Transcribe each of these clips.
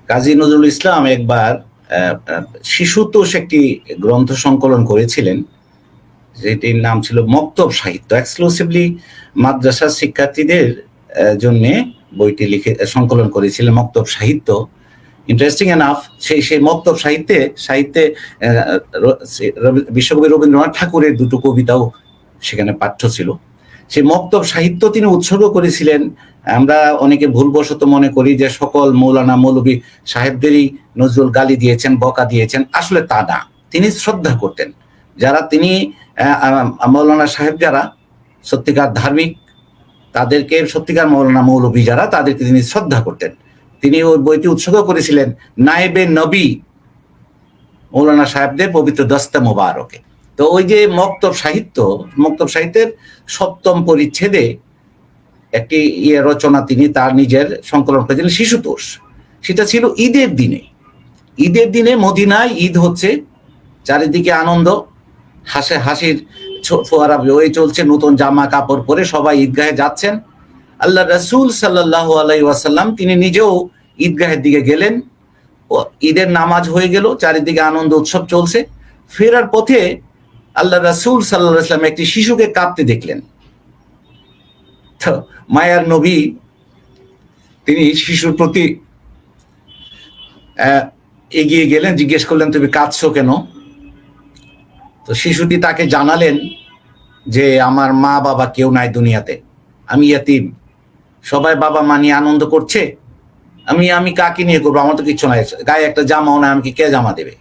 কাজী নজরুল ইসলাম একবার শিশুতোষ একটি গ্রন্থ সংকলন করেছিলেন, যেটির নাম ছিল মক্তব সাহিত্য। এক্সক্লুসিভলি মাদ্রাসার শিক্ষার্থীদের জন্য বইটি লিখে সংকলন করেছিলেন, মক্তব সাহিত্য। ইন্টারেস্টিং এনাফ সেই মক্তব সাহিত্যে বিশ্বকবি রবীন্দ্রনাথ ঠাকুরের দুটো কবিতাও সেখানে পাঠ্য ছিল। সেই মক্তব সাহিত্য তিনি উৎসর্গ করেছিলেন। আমরা অনেকে ভুলবশত মনে করি যে সকল মৌলানা মৌলভী সাহেবদেরই নজরুল গালি দিয়েছেন, বকা দিয়েছেন। আসলে তা না, তিনি শ্রদ্ধা করতেন। যারা তিনি মৌলানা সাহেব যারা সত্যিকার ধার্মিক, তাদেরকে সত্যিকার মৌলানা মৌলভী যারা, তাদেরকে তিনি শ্রদ্ধা করতেন। তিনি ওই বইটি উৎসর্গ করেছিলেন নায়েবে নবী মৌলানা সাহেবদের পবিত্র দস্তে মোবারকে। তো ওই যে মক্তব সাহিত্যের 7ম পরিচ্ছেদে একটি রচনা তিনি তার নিজের সংকলন করেছিলেন, শিশুতোষ। সেটা ছিল ঈদের দিনে মদিনায় ঈদ হচ্ছে, চারিদিকে আনন্দ, হাসির ফোয়ারা বয়ে চলছে, নতুন জামা কাপড় পরে সবাই ঈদগাহে যাচ্ছেন। আল্লাহ রাসূল সাল্লাল্লাহু আলাইহি ওয়াসাল্লাম তিনি নিজেও ঈদগাহের দিকে গেলেন। ঈদের নামাজ হয়ে গেল, চারিদিকে আনন্দ উৎসব চলছে। ফেরার পথে আল্লাহ রাসূল সাল্লাল্লাহু আলাইহি ওয়াসাল্লাম একটি শিশুকে কাঁদতে দেখলেন। তো মায়ার নবী তিনি শিশুর প্রতি এগিয়ে গেলেন, জিজ্ঞেস করলেন তুমি কাঁদছো কেন? তো শিশুটি তাকে জানালেন যে আমার মা বাবা কেউ নাই দুনিয়াতে, আমি ইয়াতীম, সবাই বাবা মা নিয়ে আনন্দ করছে, আমি কাকে নিয়ে করবো? আমার তো কিছু নাই, গায়ে একটা জামাও না, আমাকে কে জামা দেবে?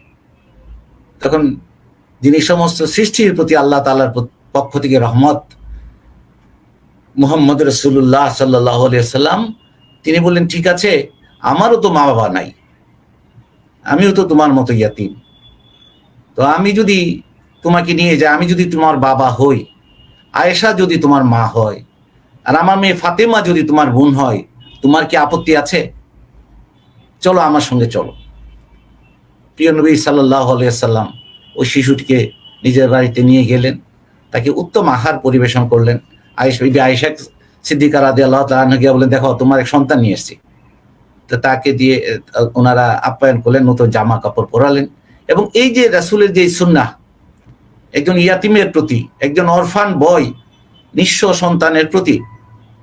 তখন যিনি সমস্ত সৃষ্টির প্রতি আল্লাহ তাআলার পক্ষ থেকে রহমত, মুহাম্মদ রাসূলুল্লাহ সাল্লাল্লাহু আলাইহি ওয়াসাল্লাম, তিনি বললেন ঠিক আছে, আমারও তো মা বাবা নাই, আমিও তো তোমার মতো ইয়াতীম। তো আমি যদি তোমাকে নিয়ে যাই, আমি যদি তোমার বাবা হই, আয়েশা যদি তোমার মা হয়, আর আমার মেয়ে ফাতেমা যদি তোমার বোন হয়, তোমার কি আপত্তি আছে? চলো আমার সঙ্গে চলো। প্রিয় নবী সাল্লাল্লাহু আলাইহি ওয়াসাল্লাম ওই শিশুটিকে নিজের বাড়িতে নিয়ে গেলেন, তাকে উত্তম আহার পরিবেশন করলেন। আয়েশা সিদ্দিকা রাদিয়াল্লাহু তাআলা আনহা বলেন, দেখো তোমার এক সন্তান নিয়ে এসেছি। তো তাকে দিয়ে ওনারা আপ্যায়ন করলেন, নতুন জামা কাপড় পরালেন। এবং এই যে রাসূলের যে সুন্নাহ, একজন ইয়াতিমের প্রতি, একজন অরফান বয়, নিঃস্ব সন্তানের প্রতি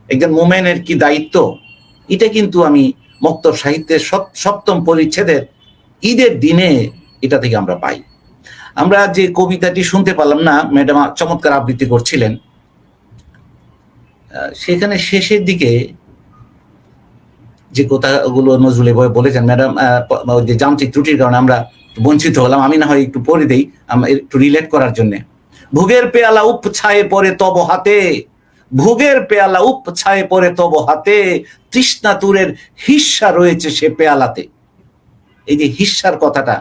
একজন মোমেনের কি দায়িত্ব, এটা কিন্তু আমি মক্তব সাহিত্যের 7ম পরিচ্ছেদের ঈদের দিনে এটা থেকে আমরা পাই। আমরা যে কবিতাটি শুনতে পারলাম না, ম্যাডাম চমৎকার আবৃত্তি করছিলেন, সেখানে শেষের দিকে যে কথাগুলো নজরুল বই বলেছেন, ম্যাডাম যে যান্ত্রিক ত্রুটির কারণে আমরা বঞ্চিত হলাম, আমি না হয় একটু পড়ে দেই একটু রিলেট করার জন্য। ভোগের পেয়ালা উপছায়ে পড়ে তব হাতে, ভোগের পেয়ালা উপছায়ে পড়ে তব হাতে, তৃষ্ণা তুরের হিস্সা রয়েছে সে পেয়ালাতে। এই যে হিস্সার কথাটা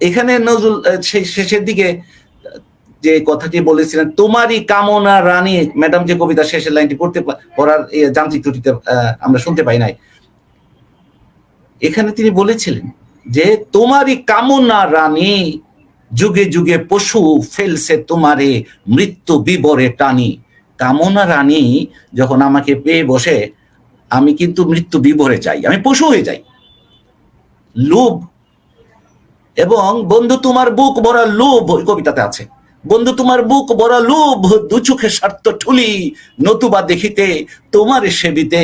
এখানে নজরুল শেষের দিকে যে কথাটি বলেছিলেন, তোমারই কামনা রানী, ম্যাডাম যে কবিতা শেষের লাইনটি পড়ার যান্ত্রিক ত্রুটিতে আমরা শুনতে পাই নাই। এখানে তিনি বলেছিলেন যে তোমারই কামনা রানী, যুগে যুগে পশু ফেলছে তোমারে মৃত্যু বিবরে টানি। কামনা রানী যখন আমাকে পেয়ে বসে, আমি কিন্তু মৃত্যু বিবরে যাই, আমি পশু হয়ে যাই। লোভ, এবং বন্ধু তোমার বুক ভরা লোভ, ওই কবিতাতে আছে, বন্ধু তোমার বুক ভরা লোভ, দু চোখে স্বার্থ ঠুলি, নতুবা দেখিতে তোমার সেবিতে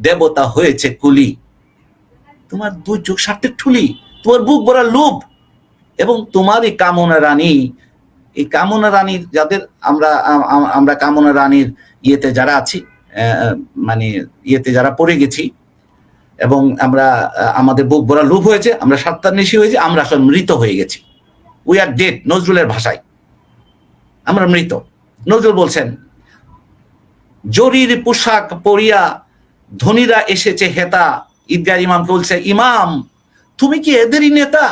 দেবতা হয়েছে কুলি। তোমার 2 চোখ স্বার্থের ঠুলি, তোমার বুক ভরা লোভ, এবং তোমার এই কামনা রানী, এই কামনা রানীর যাদের আমরা কামনা রানীর ইয়েতে যারা আছি, মানে ইয়েতে যারা পড়ে গেছি, এবং আমরা আমাদের বুক ভরা লোভ হয়েছে, আমরা স্বার্থান্বেষী হয়েছি, আমরা আসলে মৃত হয়ে গেছি। উই আর ডেড, নজরুলের ভাষায় আমরা মৃত। নজরুল বলছেন, জরির পোশাক পরিয়া ধনীরা এসেছে হেতা। ঈদগাহ ইমামকে বলছে, ইমাম তুমি কি এদেরই নেতা?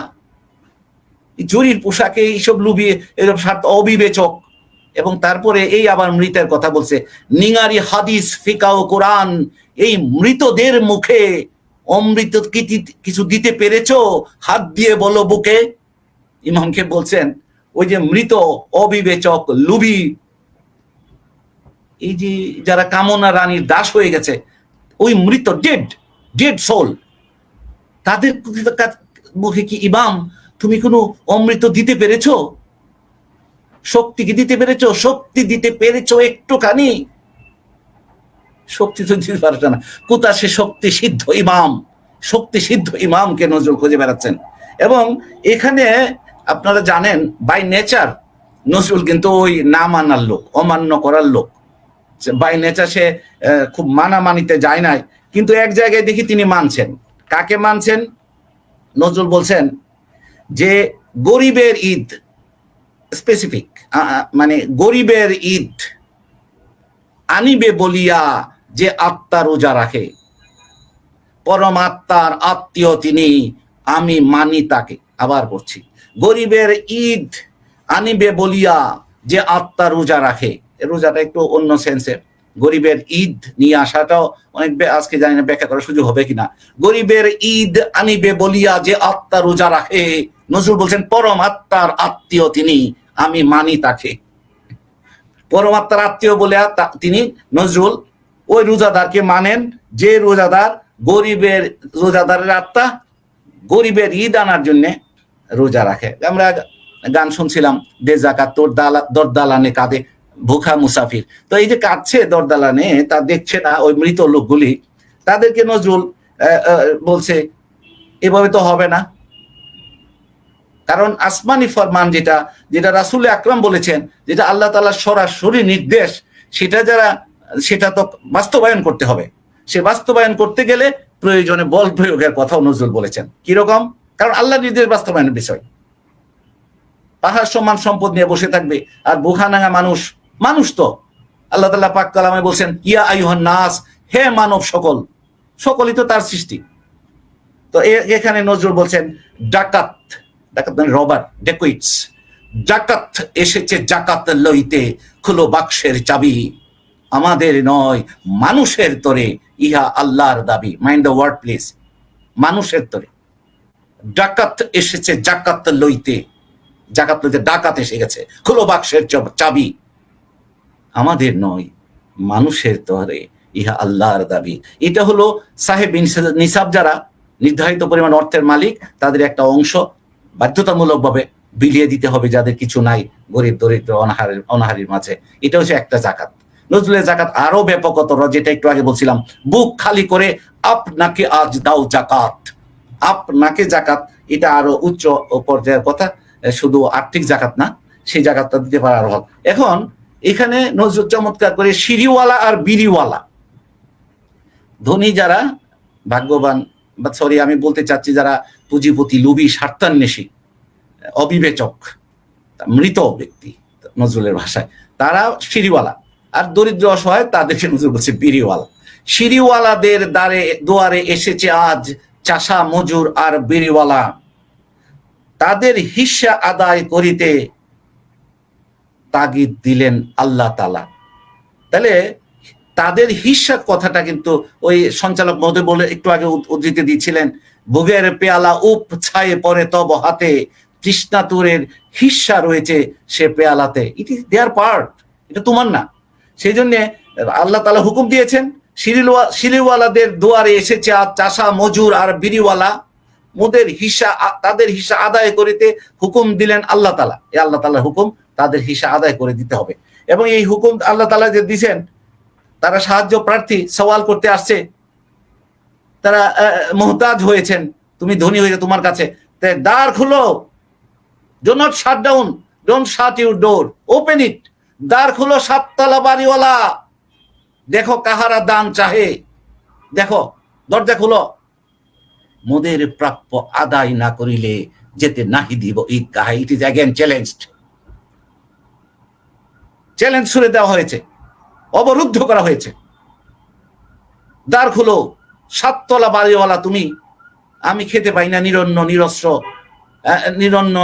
জরির পোশাকে এইসব লুবিয়ে, এসব স্বার্থ অবিবেচক। এবং তারপরে এই আবার মৃতের কথা বলছে, নিঙারি হাদিস ফিকা ও কোরআন, এই মৃতদের মুখে অমৃত কিছু দিতে পেরেছো? হাত দিয়ে বলো বুকে। ইমামকে বলছেন ওই যে মৃত, অবিবেচক, লুবি, এই যে যারা কামনা রানীর দাস হয়ে গেছে, ওই মৃত, ডেড সোল, তাদের মুখে কি ইমাম তুমি কোনো অমৃত দিতে পেরেছো? শক্তি কি দিতে পেরেছো? শক্তি দিতে পেরেছো একটুখানি? শক্তি তো দিতে পারছো না। কোথা সে শক্তি সিদ্ধ ইমাম? শক্তি সিদ্ধ ইমামকে নজরুল খুঁজে বেড়াচ্ছেন। এবং এখানে আপনারা জানেন বাই নেচার নজরুল কিন্তু ওই না মানার লোক, অমান্য করার লোক। বাই নেচার সে খুব মানামানিতে যায় নাই, কিন্তু এক জায়গায় দেখি তিনি মানছেন। কাকে মানছেন? নজরুল বলছেন যে গরিবের ঈদ, স্পেসিফিক, মানে গরিবের ঈদ আনিবে বলিয়া যে আত্মা রোজা রাখে, পরমাত্মার আত্মীয় তিনি, আমি মানি তাকে। আবার বলছি, গরিবের ঈদ আনিবে বলিয়া যে আত্মা রোজা রাখে। রোজাটা একটু অন্য সেন্সে, গরিবের ঈদ নিয়ে আসাটাও অনেক, আজকে জানি না ব্যাখ্যা করার সুযোগ হবে কিনা। গরিবের ঈদ আনিবে বলিয়া যে আত্মা রোজা রাখে, নজরুল বলছেন পরমাত্মার আত্মীয় তিনি, আমি মানি তাকে। পরমাত্মার আত্মীয় বলে তিনি নজরুল ওই রোজাদারকে মানেন যে রোজাদার গরিবের, রোজাদারের আত্মা গরিবের ঈদ আনার জন্য রোজা রাখে। আমরা গান শুনছিলাম, দে যাকাত তোর দরদালানে কাঁদে ভুখা মুসাফির। তো এই যে কাঁদছে দরদালানে, তা দেখছে না ওই মৃত লোকগুলি, তাদেরকে নজরুল বলছে এভাবে তো হবে না। কারণ আসমানি ফরমান যেটা, যেটা রাসূল আকরাম বলেছেন, যেটা আল্লাহ তাআলার সরাসরি নির্দেশ, সেটা তো বাস্তবায়ন করতে হবে। সে বাস্তবায়ন করতে গেলে প্রয়োজনে বল প্রয়োগের কথাও নজরুল বলেছেন। কিরকম? কারণ আল্লাহ নির্দেশ বাস্তবায়নের বিষয়। পাহাড় সমান সম্পদ নিয়ে বসে থাকবে আর বুখানাঙ্গা মানুষ তো আল্লাহ তাআলা পাক কালামে বলছেন ইয়া আইয়ুহান নাস, হে মানব সকল, সকলই তো তার সৃষ্টি। তো এখানে নজরুল বলছেন ডাকাত মানে রবার, ডেকুইটস, ডাকাত এসেছে জাকাত লইতে, খুলো বাক্সের চাবি, আমাদের নয় মানুষের তরে ইহা আল্লাহর দাবি। মাইন্ড দ্য ওয়ার্ড প্লিজ, মানুষের তরে। ডাকাত এসেছে জাকাত লইতে, জাকাত লইতে ডাকাত এসে গেছে, খুলো বাক্সের চাবি, আমাদের নয় মানুষের তরে ইহা আল্লাহর দাবি। এটা হলো সাহেব নিসাব, যারা নির্ধারিত পরিমাণ অর্থের মালিক, তাদের একটা অংশ বাধ্যতামূলকভাবে বিলিয়ে দিতে হবে যাদের কিছু নাই, গরিব দরিদ্র অনাহারীর মাঝে। এটা হচ্ছে একটা জাকাত। নজরুলের জাকাত আরো ব্যাপকতর, যেটা একটু আগে বলছিলাম, বুক খালি করে আপনাকে আজ দাও জাকাত। আপনাকে জাকাত, এটা আরো উচ্চ পর্যায়ের কথা, শুধু আর্থিক জাকাত না, সেই জাকাতটা দিতে পারার হক। এখন এখানে নজরুল চমৎকার করে সিঁড়িওয়ালা আর বিড়িওয়ালা, ধনী যারা ভাগ্যবান, বা সরি আমি বলতে চাচ্ছি যারা পুঁজিপতি, লোভী, স্বার্থান্বেষী, অবিবেচক, মৃত ব্যক্তি নজরুলের ভাষায়, তারা সিঁড়িওয়ালা। আর দরিদ্র অসহায় তাদেরকে নজরুল বলছে বিড়িওয়ালা। সিঁড়িওয়ালাদের দুয়ারে এসেছে আজ চাষা মজুর আর বিড়িওয়ালা, তাদের হিস্সা আদায় করিতে তাগিদ দিলেন আল্লাহ তাআলা। তাহলে তাদের হিস্সা কথাটা কিন্তু ওই সঞ্চালক মহোদয় বলে একটু আগে উদ্ধৃতি দিচ্ছিলেন, ভোগের পেয়ালা উপ ছায়ে পড়ে তব হাতে, তৃষ্ণাতুরের হিস্সা রয়েছে সে পেয়ালাতে। ইট ইজ দেয়ার পার্ট, এটা তোমার না। সেই জন্য আল্লাহ তাআলা হুকুম দিয়েছেন, সিঁড়িওয়ালাদের দুয়ারে এসেছে আজ চাষা মজুর আর বিড়িওয়ালা, তাদের হিস্সা আদায় করিতে হুকুম দিলেন আল্লাহ তাআলা। এই আল্লাহ তাআলার হুকুম, তাদের হিস্সা আদায় করে দিতে হবে। এবং এই হুকুম আল্লাহ তাআলা যে দিয়েছেন, তারা সাহায্য প্রার্থী, সওয়াল করতে আসছে, তারা মুহতাজ হয়েছেন, তুমি ধনী হয়েছে তোমার কাছে, দ্বার খুলো, do not shut down, don't shut your door, open it. দ্বার খুলো সাততলা বাড়িওয়ালা, দেখো কাহারা দান চাহে, দেখো দরজা খুলো, মোদের প্রাপ্য আদায় না করিলে যেতে নাহি দিব ঈদগাহে। ইট ইজ অ্যাগেন চ্যালেঞ্জ ছুড়ে দেওয়া হয়েছে, অবরুদ্ধ করা হয়েছে। দ্বার খুলো, সাততলা বাড়িওয়ালা তুমি, আমি খেতে পাই না, নিরন্ন নিরস্ত্র, নিরন্ন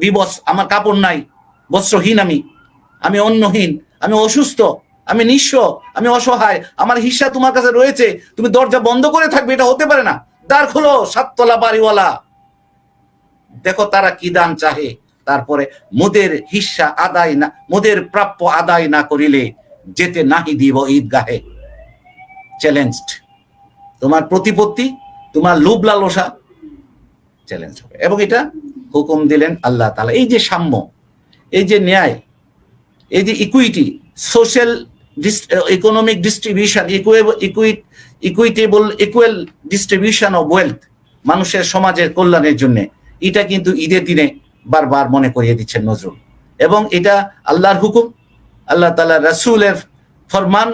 বিবস, আমার কাপড় নাই, বস্ত্রহীন, আমি অন্নহীন, আমি অসুস্থ, আমি নিঃস্ব, আমি অসহায়, আমার হিস্সা তোমার কাছে রয়েছে, তুমি দরজা বন্ধ করে থাকবে, এটা হতে পারে না। দ্বার খুলো সাততলা বাড়িওয়ালা, দেখো তারা কি দান চাহে, তারপরে মোদের হিস্সা আদায় না, মোদের প্রাপ্য আদায় না করিলে যেতে নাহি দিব ঈদগাহে। চ্যালেঞ্জড। তোমার প্রতিপত্তি, তোমার লোভ লালসা, চ্যালেঞ্জ হবে। এবং এটা হুকুম দিলেন আল্লাহ তাআলা। এই যে সাম্য, এই যে ন্যায়, এই যে equity, social economic distribution, equal distribution of wealth, মানুষের সমাজের কল্যাণের জন্য, এটা কিন্তু ঈদের দিনে বারবার মনে করিয়ে দিচ্ছেন নজরুল। এবং এটা আল্লাহর হুকুম, আল্লাহ তাআলা রাসূলের ফরমান।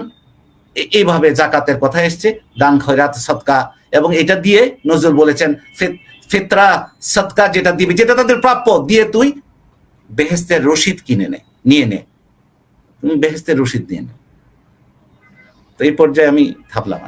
এইভাবে জাকাতের কথা এসছে, দান খয়রাত সদকা, এবং এটা দিয়ে নজরুল বলেছেন ফিতরা সদকা যেটা দিবে, যেটা তাদের প্রাপ্য, দিয়ে তুই বেহেশতের রশিদ কিনে নে, নিয়ে নে, তুমি বেহেশতের রশিদ নিয়ে নে। তো এই পর্যায়ে আমি থামলাম।